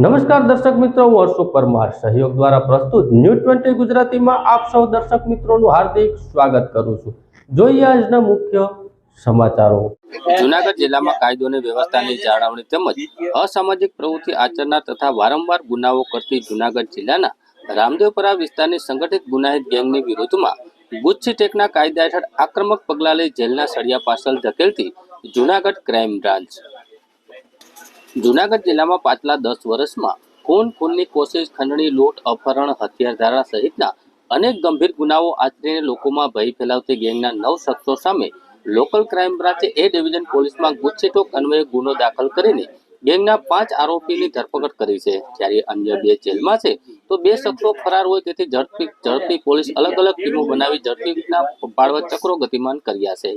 નમસ્કાર દર્શક મિત્રો, હું હર્ષુ પરમાર સહયોગ દ્વારા પ્રસ્તુત ન્યૂઝ 20 ગુજરાતીમાં આપ સૌ દર્શક મિત્રોનું હાર્દિક સ્વાગત કરું છું। જોઈએ આજના મુખ્ય સમાચારો। જૂનાગઢ જિલ્લામાં કાયદો અને વ્યવસ્થાની જાળવણી તેમજ અસામાજિક પ્રવૃત્તિ આચરનાર તથા વારંવાર ગુનાઓ કરતી જૂનાગઢ જિલ્લાના રામદેવપરા વિસ્તારની સંગઠિત ગુનાહિત ગેંગની વિરુદ્ધમાં ગુજસી ટેકના કાયદા હેઠળ આક્રમક પગલાં લઈ જેલના સળિયા પાછળ ધકેલતી જૂનાગઢ ક્રાઇમ બ્રાન્ચ। જૂનાગઢ જિલ્લામાં પાછલા 10 વર્ષમાં ખૂનની કોશિશ, ખંડણી, લૂંટ, અપહરણ, હથિયાર ધારા સહિતના અનેક ગંભીર ગુનાઓ આચરીને લોકોમાં ભય ફેલાવતી ગેંગના 9 શખ્સો સામે લોકલ ક્રાઇમ બ્રાન્ચે એ ડિવિઝન પોલીસમાં ગુજસી ટેક અન્વયે ગુનો દાખલ કરીને ગેંગના 5 આરોપીની ધરપકડ કરી છે। જ્યારે અન્ય 2 જેલમાં છે તો 2 શખ્સો ફરાર હોય તેથી ઝડપી પોલીસ અલગ ટીમો બનાવી ઝડપીના પાડવા ચક્રો ગતિમાન કર્યા છે।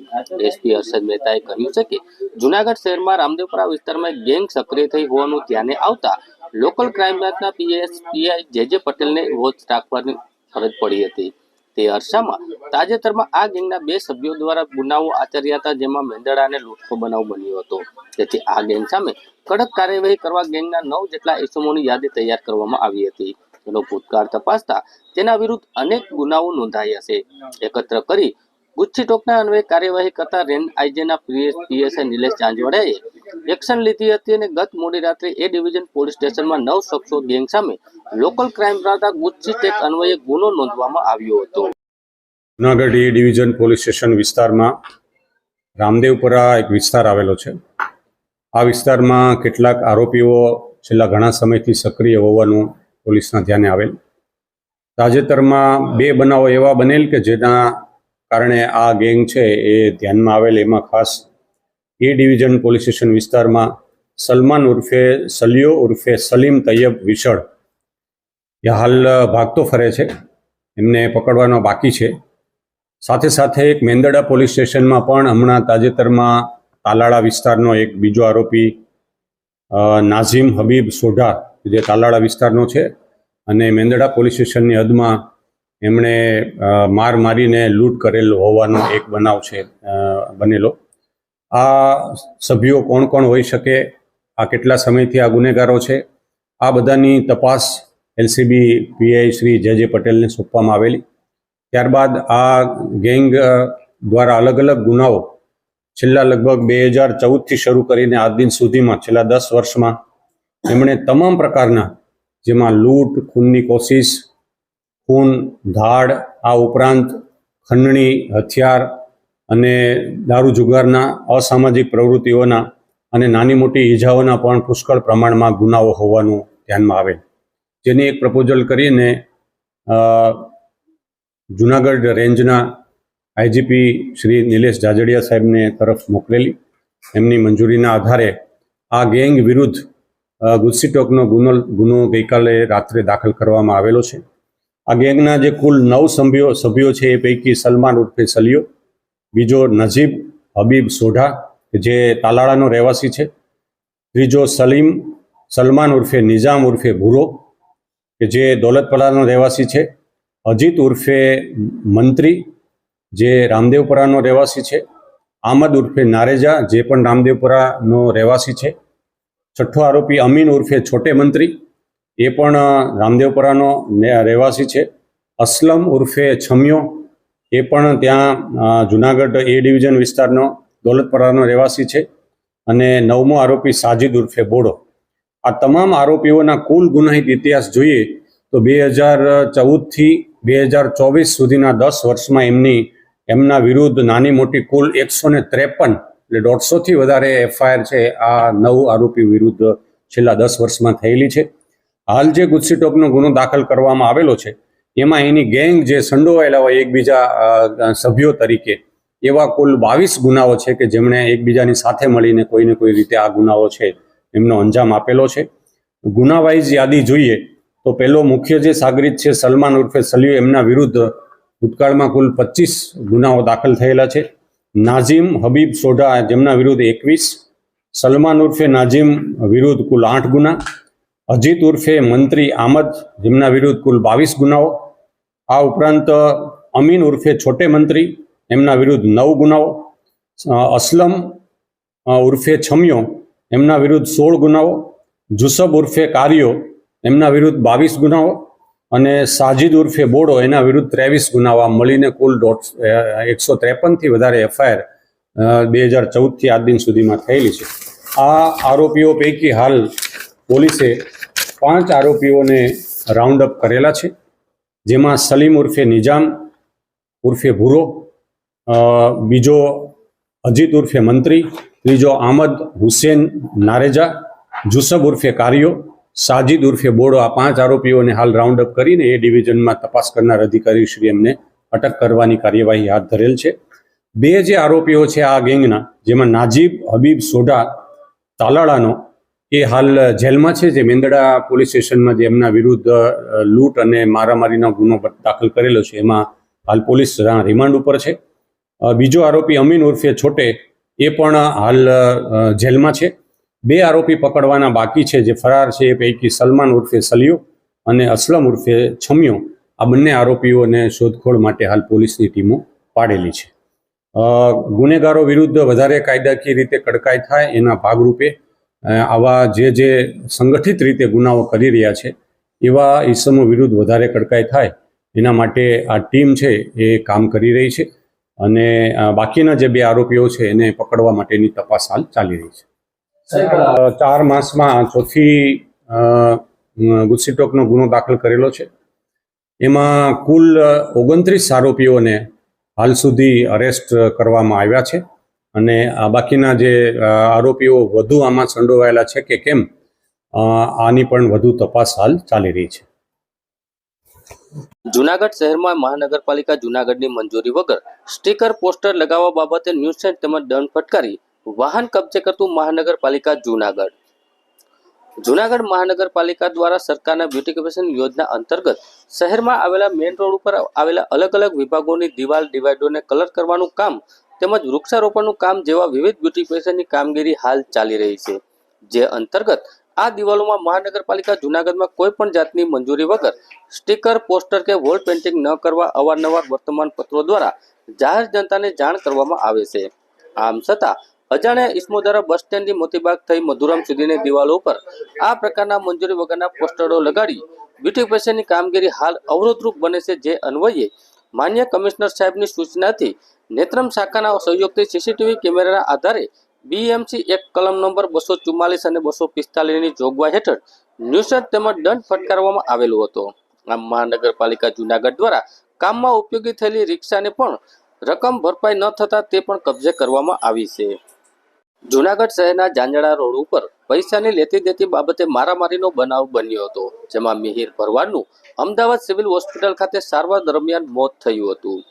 એસપી હર્ષદ મહેતાએ કહ્યું છે કે જૂનાગઢ શહેરમાં રામદેવપરા વિસ્તારમાં એક ગેંગ સક્રિય થઈ હોવાનું ધ્યાને આવતા લોકલ ક્રાઇમ બ્રાન્ચના પીઆઈ જે પટેલને વોચ રાખવાની ફરજ પડી હતી। તે અરસામાં તાજેતરમાં આ ગેંગના 2 સભ્યો દ્વારા ગુનાઓ આચર્યા હતા, જેમાં મેંદરડા અને લૂંટનો બનાવ બન્યો હતો। તેથી આ ગેંગ સામે કડક કાર્યવાહી કરવા ગેંગના 9 જેટલા ઇસમોની યાદી તૈયાર કરવામાં આવી હતી। તેનો ભૂતકાળ તપાસતા તેના વિરુદ્ધ અનેક ગુનાઓ નોંધાયા છે। એકત્ર કરી ગુજસી ટેકના અન્વયે કાર્યવાહી કરતા રેન્જ આઈજીના પીએસઆઈ નિલેશ ચાંદવડિયાએ એક્શન લીધી હતી અને ગત મોડી રાત્રે એ ડિવિઝન પોલીસ સ્ટેશનમાં 9 શખ્સો ગેંગ સામે લોકલ ક્રાઇમ બ્રાન્ચ ગુજસી ટેક અન્વયે ગુનો નોંધવામાં આવ્યો હતો। જૂનાગઢ એ ડિવિઝન પોલીસ સ્ટેશન વિસ્તારમાં રામદેવપરા એક વિસ્તાર આવેલો છે। આ વિસ્તારમાં કેટલાક આરોપીઓ છેલ્લા ઘણા સમયથી સક્રિય હોવાનું પોલીસના ધ્યાને આવેલ। તાજેતરમાં 2 બનાવો એવા બનેલ કે જેના કારણે આ ગેંગ છે એ ધ્યાનમાં આવેલ। એમાં ખાસ એ ડિવિઝન પોલીસ સ્ટેશન વિસ્તારમાં સલમાન ઉર્ફે સલિયો ઉર્ફે સલીમ તૈયબ વિશળ એ હાલ ભાગતો ફરે છે, એમને પકડવાનો બાકી છે। સાથે સાથે એક મેંદરડા પોલીસ સ્ટેશનમાં પણ હમણાં તાજેતરમાં તાલાળા વિસ્તારનો એક બીજો આરોપી નાઝીમ હબીબ સોઢા જે તાલાળા વિસ્તારનો છે અને મેંદરડા પોલીસ સ્ટેશનની હદમાં એમણે મારીને લૂંટ કરેલ હોવાનો એક બનાવ છે બનેલો। આ સભ્યો કોણ હોઈ શકે, આ કેટલા સમયથી આ ગુનેગારો છે, આ બધાની તપાસ એલસીબી પીઆઈ શ્રી જે પટેલને સોંપવામાં આવેલી। ત્યારબાદ આ ગેંગ દ્વારા અલગ ગુનાઓ છેલ્લા લગભગ 2014થી શરૂ કરીને આજ દિન સુધીમાં છેલ્લા 10 વર્ષમાં એમણે તમામ પ્રકારના, જેમાં લૂંટ, ખૂનની કોશિશ, ખૂન, ધાડ, આ ઉપરાંત ખંડણી, હથિયાર અને દારૂ જુગારના અસામાજિક પ્રવૃત્તિઓના અને નાની મોટી ઈજાઓના પણ પુષ્કળ પ્રમાણમાં ગુનાઓ હોવાનું ધ્યાનમાં આવે, જેની એક પ્રપોઝલ કરીને જૂનાગઢ રેન્જના આઈજીપી શ્રી નિલેશ જાજડિયા સાહેબને તરફ મોકલેલી। એમની મંજૂરીના આધારે આ ગેંગ વિરુદ્ધ ગુજસી ટેકનો ગુનો ગઈકાલે રાત્રે દાખલ કરવામાં આવેલો છે। આ ગેંગના જે કુલ 9 સભ્યો છે એ પૈકી સલમાન ઉર્ફે સલિયો, બીજો નજીબ હબીબ સોઢા જે તાલાળાનો રહેવાસી છે, ત્રીજો સલમાન ઉર્ફે નિઝામ ઉર્ફે ભૂરો કે જે દોલતપરાનો રહેવાસી છે, અજીત ઉર્ફે મંત્રી જે રામદેવપરાનો રહેવાસી છે, આમદ ઉર્ફે નારેજા જે પણ રામદેવપરાનો રહેવાસી છે, છઠ્ઠો આરોપી અમીન ઉર્ફે છોટે મંત્રી એ પણ રામદેવપરાનો રહેવાસી છે, અસલમ ઉર્ફે છમિયો એ પણ ત્યાં જૂનાગઢ એ ડિવિઝન વિસ્તારનો દોલતપરાનો રહેવાસી છે, અને 9મો આરોપી સાજિદ ઉર્ફે બોડો। આ તમામ આરોપીઓના કુલ ગુનાહિત ઇતિહાસ જોઈએ તો 2014થી 2024 સુધીના 10 વર્ષમાં એમના વિરુદ્ધ નાની મોટી કુલ 153 એટલે 150થી વધારે એફઆઈઆર છે આ 9 આરોપી વિરુદ્ધ છેલ્લા 10 વર્ષમાં થયેલી છે। હાલ જે ગુજસી ટેકનો ગુનો દાખલ કરવામાં આવેલો છે એમાં એની ગેંગ જે સંડોવાયેલા હોય એકબીજા સભ્યો તરીકે એવા કુલ 22 ગુનાઓ છે કે જેમણે એકબીજાની સાથે મળીને કોઈને કોઈ રીતે આ ગુનાઓ છે એમનો અંજામ આપેલો છે। ગુનાવાઇઝ યાદી જોઈએ તો પહેલો મુખ્ય જે સાગરીત છે સલમાન ઉર્ફે સલિયો, એમના વિરુદ્ધ ભૂતકાળમાં કુલ 25 ગુનાઓ દાખલ થયેલા છે। નાઝીમ હબીબ સોઢા જેમના વિરુદ્ધ 21, સલમાન ઉર્ફે નાઝીમ વિરુદ્ધ કુલ 8 ગુના, અજીત ઉર્ફે મંત્રી આમદ જેમના વિરુદ્ધ કુલ 22 ગુનાઓ, આ ઉપરાંત અમીન ઉર્ફે છોટે મંત્રી એમના વિરુદ્ધ 9 ગુનાઓ, અસલમ ઉર્ફે છમિયો એમના વિરુદ્ધ 16 ગુનાઓ, જુસબ ઉર્ફે કાર્યો એમના વિરુદ્ધ 22 ગુનાઓ અને સાજિદ ઉર્ફે બોડો એના વિરુદ્ધ 23 ગુનાઓ આમ મળીને કુલ 153થી વધારે એફઆઈઆર 2014થી આજ દિન સુધીમાં થયેલી છે. આ આરોપીઓ પૈકી હાલ પોલીસે 5 આરોપીઓને રાઉન્ડ અપ કરેલા છે, જેમાં સલીમ ઉર્ફે નિજામ ઉર્ફે ભૂરો, બીજો અજીત ઉર્ફે મંત્રી, ત્રીજો આમદ હુસેન નારેજા, જુસબ ઉર્ફે કાર્યો, સાજિદ ઉર્ફે બોડો, આ 5 આરોપીઓને હાલ રાઉન્ડ અપ કરીને એ ડિવિઝનમાં તપાસ કરનાર અધિકારી શ્રી એમને અટક કરવાની કાર્યવાહી હાથ ધરેલ છે. 2 જે આરોપીઓ છે આ ગેંગના, જેમાં નાજીબ હબીબ સોઢા તાલાળાનો એ હાલ જેલમાં છે, જે મેંદડા પોલીસ સ્ટેશનમાં જે એમના વિરુદ્ધ લૂંટ અને મારામારીનો ગુનો દાખલ કરેલો છે એમાં હાલ પોલીસ રિમાન્ડ ઉપર છે. બીજો આરોપી અમીન ઉર્ફે છોટે એ પણ હાલ જેલમાં છે. 2 આરોપી પકડવાના બાકી છે જે ફરાર છે એ પૈકી સલમાન ઉર્ફે સલિયો અને અસલમ ઉર્ફે છમિયો, આ બંને આરોપીઓને શોધખોળ માટે હાલ પોલીસની ટીમો પાડેલી છે. ગુનેગારો વિરુદ્ધ વધારે કાયદાકીય રીતે કડકાઈ થાય એના ભાગરૂપે આવા જે સંગઠિત રીતે ગુનાઓ કરી રહ્યા છે એવા ઈસમો વિરુદ્ધ વધારે કડકાઈ થાય એના માટે આ ટીમ છે એ કામ કરી રહી છે અને બાકીના જે 2 આરોપીઓ છે એને પકડવા માટેની તપાસ હાલ ચાલી રહી છે. 4 માસમાં ચોથી ગુસ્સીટોકનો ગુનો દાખલ કરેલો છે. એમાં કુલ 29 આરોપીઓને હાલ સુધી અરેસ્ટ કરવામાં આવ્યા છે અને આ બાકીના જે આરોપીઓ વધુ આમાં સંડોવાયેલા છે કે કેમ આની પણ વધુ તપાસ હાલ ચાલી રહી છે. જૂનાગઢ શહેરમાં મહાનગરપાલિકા જૂનાગઢની મંજૂરી વગર સ્ટીકર પોસ્ટર લગાવવા બાબતે ન્યુસેન્સ તેમજ દંડ ફટકારી વાહન કબજે કરતું મહાનગરપાલિકા જૂનાગઢ. જૂનાગઢ મહાનગરપાલિકા દ્વારા સરકારના બ્યુટિફિકેશન યોજના અંતર્ગત શહેરમાં આવેલા મેઇન રોડ ઉપર આવેલા અલગ અલગ વિભાગોની દિવાલ ડિવાઈડરોને કલર કરવાનું કામ તેમજ વૃક્ષારોપણનું કામ જેવા વિવિધ બ્યુટિફિકેશનની કામગીરી હાલ ચાલી રહી છે, જે અંતર્ગત આ દિવાલોમાં મહાનગરપાલિકા જૂનાગઢમાં કોઈ પણ જાતની મંજૂરી વગર સ્ટીકર, પોસ્ટર કે વોલ પેઇન્ટિંગ ન કરવા અવારનવાર વર્તમાન પત્રો દ્વારા જાહેર જનતાને જાણ કરવામાં આવે છે. આમ છતાં અજાણ્યા ઇસમો દ્વારા બસ સ્ટેન્ડથી મોતીબાગ થઈ મધુરામ સુધીની દિવાલો ઉપર આ પ્રકારના મંજૂરી વગરના પોસ્ટરો લગાડી બ્યુટિફિકેશનની કામગીરી હાલ અવરોધરૂપ બને છે, જે અન્વયે માન્ય કમિશનર સાહેબની સૂચનાથી નેત્રમ શાખાના સહયોગથી સીસીટીવી કેમેરાના આધારે બીએમસી એક્ટ કલમ નંબર 244 અને 245ની જોગવાઈ હેઠળ ન્યુસન્સ તેમજ દંડ ફટકારવામાં આવેલો હતો. આમ મહાનગરપાલિકા જૂનાગઢ દ્વારા કામમાં ઉપયોગી થયેલી રિક્ષાને પણ રકમ ભરપાઈ ન થતા તે પણ કબજે કરવામાં આવી છે. જૂનાગઢ શહેરના જાંજડા રોડ ઉપર પૈસાની લેતી દેતી બાબતે મારામારીનો બનાવ બન્યો હતો, જેમાં મિહિર ભરવાડનું અમદાવાદ સિવિલ હોસ્પિટલ ખાતે સારવાર દરમિયાન મોત થયું હતું.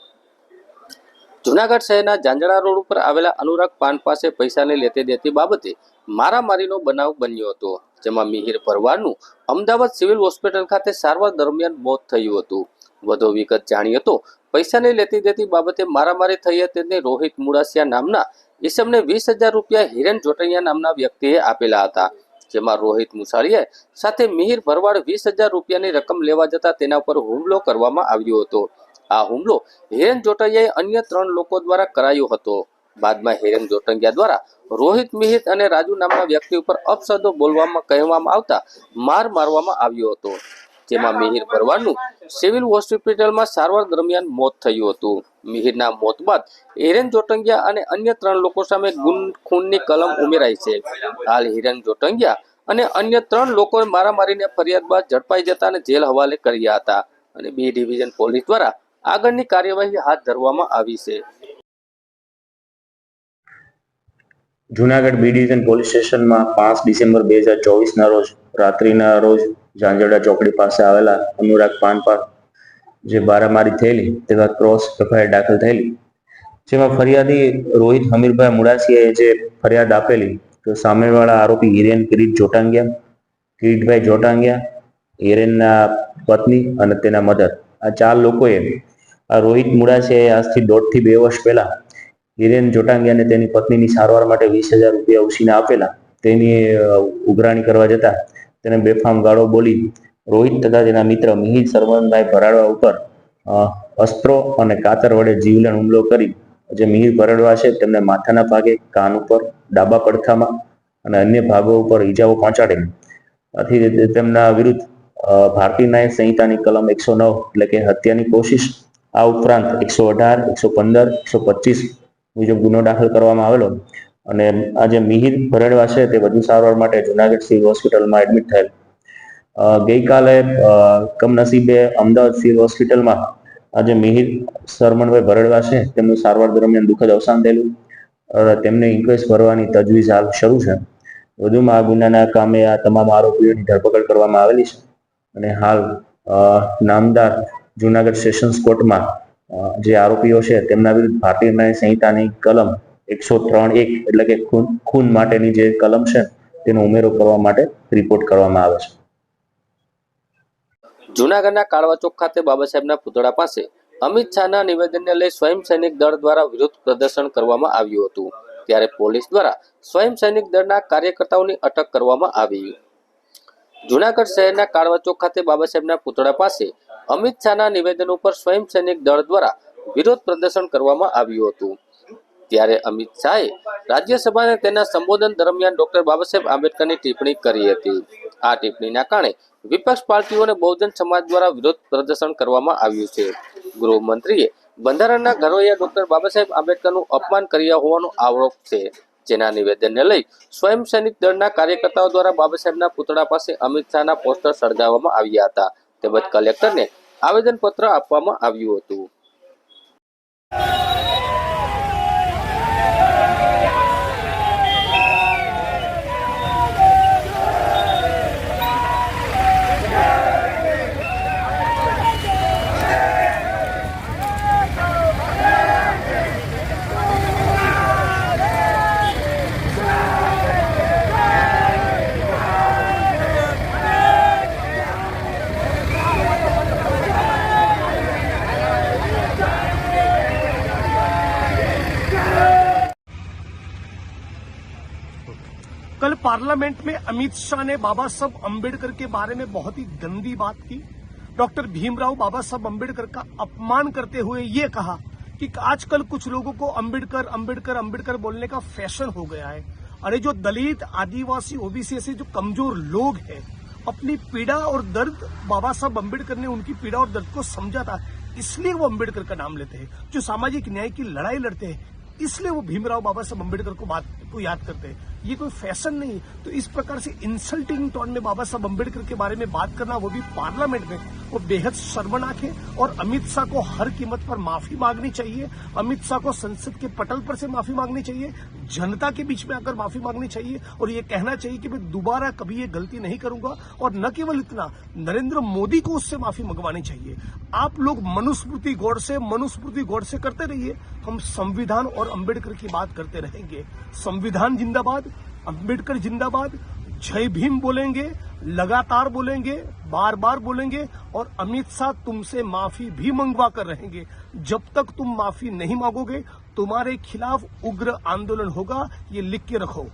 જૂનાગઢ શહેરના જાંજડા રોડ ઉપર આવેલા અનુરાગ પાન પાસે પૈસાની લેતી દેતી બાબતે મારામારીનો બનાવ બન્યો હતો, જેમાં મિહિર ભરવાડનું અમદાવાદ સિવિલ હોસ્પિટલ ખાતે સારવાર દરમિયાન મોત થયું હતું. વધુ વિગત જાણીએ તો પૈસાની લેતી દેતી બાબતે મારામારી થઈ હતી. રોહિત મુડાસિયા નામના ઈસમને 20,000 રૂપિયા હિરેન જોટૈયા નામના વ્યક્તિએ આપેલા હતા, જેમાં રોહિત મુસાળિયા સાથે મિહિર ભરવાડ 20,000 રૂપિયાની રકમ લેવા જતા તેના ઉપર હુમલો કરવામાં આવ્યો હતો. આ હુમલો હિરેન જોટૈયાએ અન્ય 3 લોકો દ્વારા કરાયો હતો. બાદમાં હિરેન જોટૈયા દ્વારા રોહિત, મિહિર અને રાજુ નામના વ્યક્તિ ઉપર અપશબ્દો કહેવામાં આવતા માર મારવામાં આવ્યો હતો, જેમાં મિહિર ભરવાડનું સિવિલ હોસ્પિટલમાં સારવાર દરમિયાન મોત થયું હતું. મિહિરના મોત બાદ હિરેન જોટૈયા અને અન્ય 3 લોકો સામે ખૂનની કલમ ઉમેરાઈ છે. હાલ હિરેન જોટૈયા અને અન્ય 3 લોકોએ મારામારીને ફરિયાદ બાદ ઝડપાઈ જતા અને જેલ હવાલે કર્યા હતા અને બી ડિવિઝન પોલીસ દ્વારા આગળની કાર્યવાહી હાથ ધરવામાં આવી છે. જૂનાગઢ બી ડિવિઝન પોલીસ સ્ટેશનમાં 5 ડિસેમ્બર 2024ના રોજ રાત્રિના રોજ ઝાંઝરડા ચોકડી પાસે આવેલા અનુરાગ પાન પર જે મારામારી થયેલી તેવા ક્રોસ એફઆઈઆર દાખલ થયેલી, જેમાં ફરિયાદી રોહિત હમીરભાઈ મુડાસિયાએ જે ફરિયાદ આપેલી તો સામેવાળા આરોપી હિરેન કિરીટભાઈ જોટાંગિયા, હિરેનના પત્ની અને તેના મધર, આ 4 લોકોએ આ રોહિત મુડાસિયાએ આજથી 1.5 થી 2 વર્ષ પહેલા હિરેન જોટાંગિયાને તેની પત્નીની સારવાર માટે 20,000 રૂપિયા ઉછીને આપેલા. તેની ઉઘરાણી કરવા જતા તેને બેફામ ગાળો બોલી રોહિત તથા તેના મિત્ર મિહિર સરવણભાઈ ભરાડવા ઉપર અસ્ત્રો અને કાતર વડે જીવલેણ હુમલો કરી જે મિહિર ભરાડવા છે તેમને માથાના ભાગે, કાન ઉપર, ડાબા પડખામાં અને અન્ય ભાગો ઉપર ઈજાઓ પહોંચાડેલી આથી તેમના વિરુદ્ધ ભારતીય ન્યાય સંહિતાની કલમ 109 એટલે કે હત્યાની કોશિશ, આ ઉપરાંત 118, 115, 125 મુજબ ગુનો દાખલ કરવામાં આવેલો અને આ જે મિહિર ભરડવા છે તે વધુ સારવાર માટે જુનાગઢ સિવિલ હોસ્પિટલમાં એડમિટ થયેલ. ગઈકાલે કમનસીબે અમદાવાદ સિવિલ હોસ્પિટલમાં આજે મિહિર સરમણભાઈ ભરડવા છે તેમનું સારવાર દરમિયાન દુઃખદ અવસાન થયેલું. તેમને ઇન્ક્વેસ્ટ ભરવાની તજવીજ હાલ શરૂ છે. વધુમાં આ ગુનાના કામે આ તમામ આરોપીઓની ધરપકડ કરવામાં આવેલી છે અને હાલ નામદાર જુનાગઢ સેશન્સ કોર્ટમાં જે આરોપીઓ છે તેમના વિરુદ્ધ ભારતીય ન્યાય સંહિતાની કલમ 103(1) એટલે કે ખૂન માટેની જે કલમ છે તેનો ઉમેરો કરવા માટે રિપોર્ટ કરવામાં આવે છે. જૂનાગઢના કાળવા ચોક ખાતે બાબા સાહેબના પુતળા પાસે અમિત શાહના નિવેદનને લઈ સ્વયં સૈનિક દળ દ્વારા વિરોધ પ્રદર્શન કરવામાં આવ્યું હતું. ત્યારે પોલીસ દ્વારા સ્વયં સૈનિક દળના કાર્યકર્તાઓની અટક કરવામાં આવી. જૂનાગઢ શહેરના કાળવા ચોક ખાતે બાબા સાહેબના પુતળા પાસે અમિત શાહના નિવેદન ઉપર સ્વયં સૈનિક દળ દ્વારા વિરોધ પ્રદર્શન કરવામાં આવ્યું હતું. ત્યારે અમિત શાહે રાજ્યસભાને તેના સંબોધન દરમિયાન ડોક્ટર બાબા સાહેબ આંબેડકરની ટિપ્પણી કરી હતી. આ ટિપ્પણીના કારણે વિપક્ષ પાર્ટીઓ અને બહુજન સમાજ દ્વારા વિરોધ પ્રદર્શન કરવામાં આવ્યું છે. ગૃહમંત્રીએ બંધારણના ઘડવૈયા ડોક્ટર બાબા સાહેબ આંબેડકરનું અપમાન કર્યા હોવાનો આરોપ છે, જેના નિવેદનને લઈ સ્વયં સૈનિક દળના કાર્યકર્તાઓ દ્વારા બાબા સાહેબના પુતળા પાસે અમિત શાહના પોસ્ટર સળગાવવામાં આવ્યા હતા. તેમજ કલેક્ટરને આવેદનપત્ર આપવામાં આવ્યું હતું. कल पार्लियामेंट में अमित शाह ने बाबा साहब अम्बेडकर के बारे में बहुत ही गंदी बात की. डॉक्टर भीमराव बाबा साहब अम्बेडकर का अपमान करते हुए ये कहा कि आजकल कुछ लोगों को अम्बेडकर अम्बेडकर अम्बेडकर बोलने का फैशन हो गया है. अरे जो दलित, आदिवासी, ओबीसी ऐसे जो कमजोर लोग हैं, अपनी पीड़ा और दर्द बाबा साहब अम्बेडकर ने उनकी पीड़ा और दर्द को समझा था, इसलिए वो अम्बेडकर का नाम लेते हैं. जो सामाजिक न्याय की लड़ाई लड़ते हैं, इसलिए वो भीमराव बाबा साहब अम्बेडकर को याद करते हैं. ये कोई फैशन नहीं. तो इस प्रकार से इंसल्टिंग टोन में बाबा साहब अम्बेडकर के बारे में बात करना, वो भी पार्लियामेंट में, वो बेहद शर्मनाक है. और अमित शाह को हर कीमत पर माफी मांगनी चाहिए. अमित शाह को संसद के पटल पर से माफी मांगनी चाहिए, जनता के बीच में आकर माफी मांगनी चाहिए और ये कहना चाहिए कि मैं दोबारा कभी ये गलती नहीं करूंगा. और न केवल इतना, नरेंद्र मोदी को उससे माफी मंगवानी चाहिए. आप लोग मनुस्मृति गौड़ से करते रहिए. हम संविधान और अम्बेडकर की बात करते रहेंगे. संविधान जिंदाबाद, अम्बेडकर जिंदाबाद. जय भीम बोलेंगे, लगातार बोलेंगे, बार बार बोलेंगे. और अमित शाह तुमसे माफी भी मंगवा कर रहेंगे. जब तक तुम माफी नहीं मांगोगे, तुम्हारे खिलाफ उग्र आंदोलन होगा, ये लिख के रखो.